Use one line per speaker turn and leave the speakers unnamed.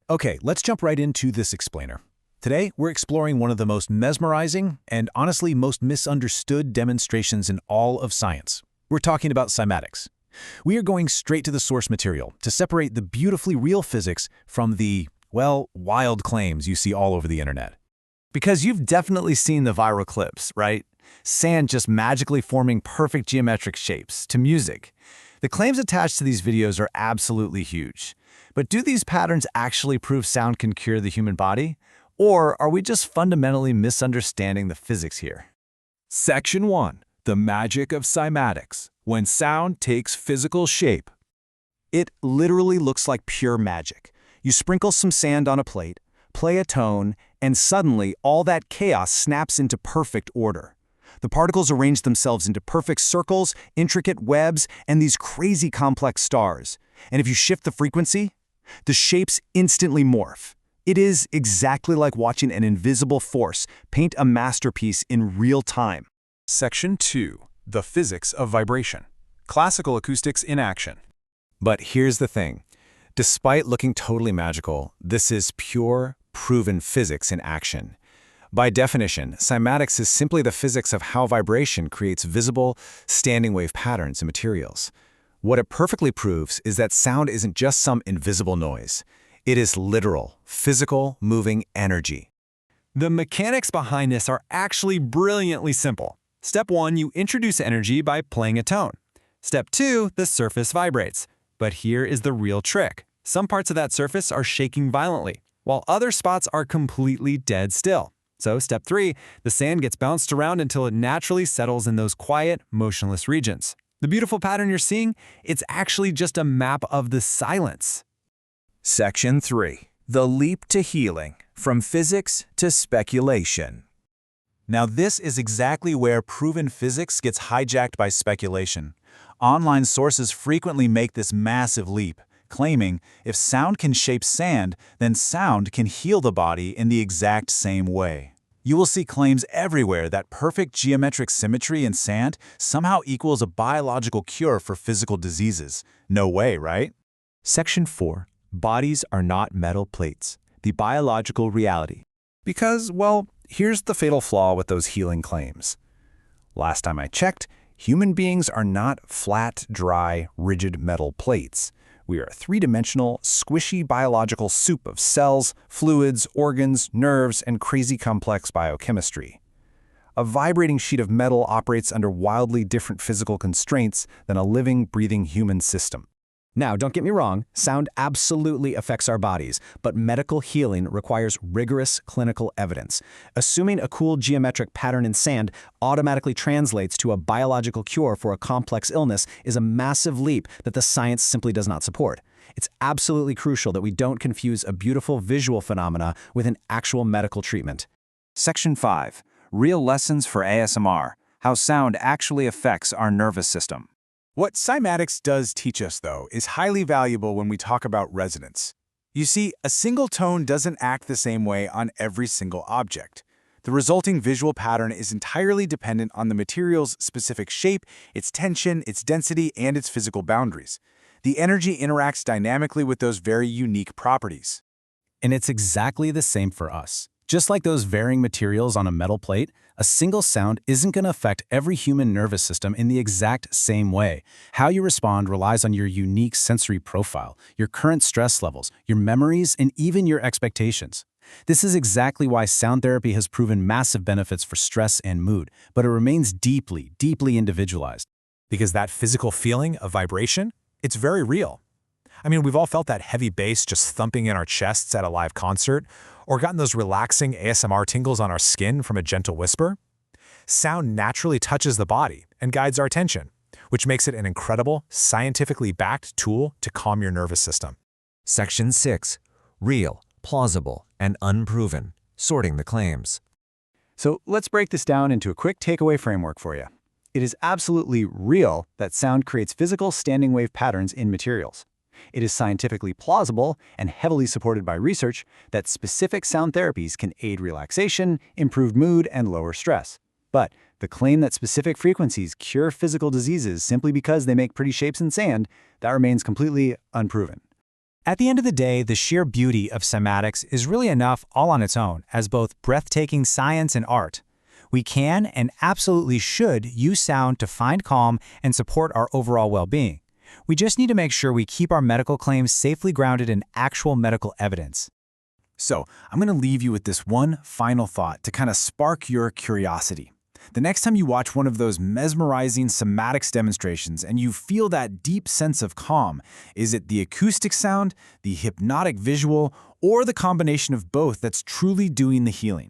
Okay, let's jump right into this explainer. Today, we're exploring one of the most mesmerizing and honestly most misunderstood demonstrations in all of science. We're talking about cymatics. We are going straight to the source material to separate the beautifully real physics from the, well, wild claims you see all over the internet.
Because you've definitely seen the viral clips, right? Sand just magically forming perfect geometric shapes to music. The claims attached to these videos are absolutely huge. But do these patterns actually prove sound can cure the human body? Or are we just fundamentally misunderstanding the physics here?
Section 1. The magic of cymatics, when sound takes physical shape.
It literally looks like pure magic. You sprinkle some sand on a plate, play a tone, and suddenly all that chaos snaps into perfect order. The particles arrange themselves into perfect circles, intricate webs, and these crazy complex stars. And if you shift the frequency, the shapes instantly morph. It is exactly like watching an invisible force paint a masterpiece in real time.
Section 2. The physics of vibration. Classical acoustics in action.
But here's the thing. Despite looking totally magical, this is pure, proven physics in action. By definition, cymatics is simply the physics of how vibration creates visible, standing wave patterns in materials. What it perfectly proves is that sound isn't just some invisible noise. It is literal, physical, moving energy.
The mechanics behind this are actually brilliantly simple. Step 1, you introduce energy by playing a tone. Step 2, the surface vibrates. But here is the real trick. Some parts of that surface are shaking violently, while other spots are completely dead still. So step 3, the sand gets bounced around until it naturally settles in those quiet, motionless regions. The beautiful pattern you're seeing, it's actually just a map of the silence.
Section 3. The leap to healing, from physics to speculation.
Now this is exactly where proven physics gets hijacked by speculation. Online sources frequently make this massive leap, claiming if sound can shape sand, then sound can heal the body in the exact same way. You will see claims everywhere that perfect geometric symmetry in sand somehow equals a biological cure for physical diseases. No way, right?
Section 4. Bodies are not metal plates. The biological reality. Because, well, here's the fatal flaw with those healing claims. Last time I checked, human beings are not flat, dry, rigid metal plates. We are a three-dimensional, squishy biological soup of cells, fluids, organs, nerves, and crazy complex biochemistry. A vibrating sheet of metal operates under wildly different physical constraints than a living, breathing human system. Now, don't get me wrong, sound absolutely affects our bodies, but medical healing requires rigorous clinical evidence. Assuming a cool geometric pattern in sand automatically translates to a biological cure for a complex illness is a massive leap that the science simply does not support. It's absolutely crucial that we don't confuse a beautiful visual phenomena with an actual medical treatment.
Section 5. Real lessons for ASMR. How sound actually affects our nervous system.
What cymatics does teach us, though, is highly valuable when we talk about resonance. You see, a single tone doesn't act the same way on every single object. The resulting visual pattern is entirely dependent on the material's specific shape, its tension, its density, and its physical boundaries. The energy interacts dynamically with those very unique properties.
And it's exactly the same for us. Just like those varying materials on a metal plate, a single sound isn't going to affect every human nervous system in the exact same way. How you respond relies on your unique sensory profile, your current stress levels, your memories, and even your expectations. This is exactly why sound therapy has proven massive benefits for stress and mood, but it remains deeply, deeply individualized.
Because that physical feeling of vibration, it's very real. I mean, we've all felt that heavy bass just thumping in our chests at a live concert, or gotten those relaxing ASMR tingles on our skin from a gentle whisper. Sound naturally touches the body and guides our attention, which makes it an incredible, scientifically backed tool to calm your nervous system.
Section 6. Real, plausible, and unproven. Sorting the claims.
So let's break this down into a quick takeaway framework for you. It is absolutely real that sound creates physical standing wave patterns in materials. It is scientifically plausible and heavily supported by research that specific sound therapies can aid relaxation, improve mood, and lower stress. But the claim that specific frequencies cure physical diseases simply because they make pretty shapes in sand, that remains completely unproven.
At the end of the day, the sheer beauty of cymatics is really enough all on its own as both breathtaking science and art. We can and absolutely should use sound to find calm and support our overall well-being. We just need to make sure we keep our medical claims safely grounded in actual medical evidence.
So, I'm going to leave you with this one final thought to kind of spark your curiosity. The next time you watch one of those mesmerizing cymatics demonstrations and you feel that deep sense of calm, is it the acoustic sound, the hypnotic visual, or the combination of both that's truly doing the healing?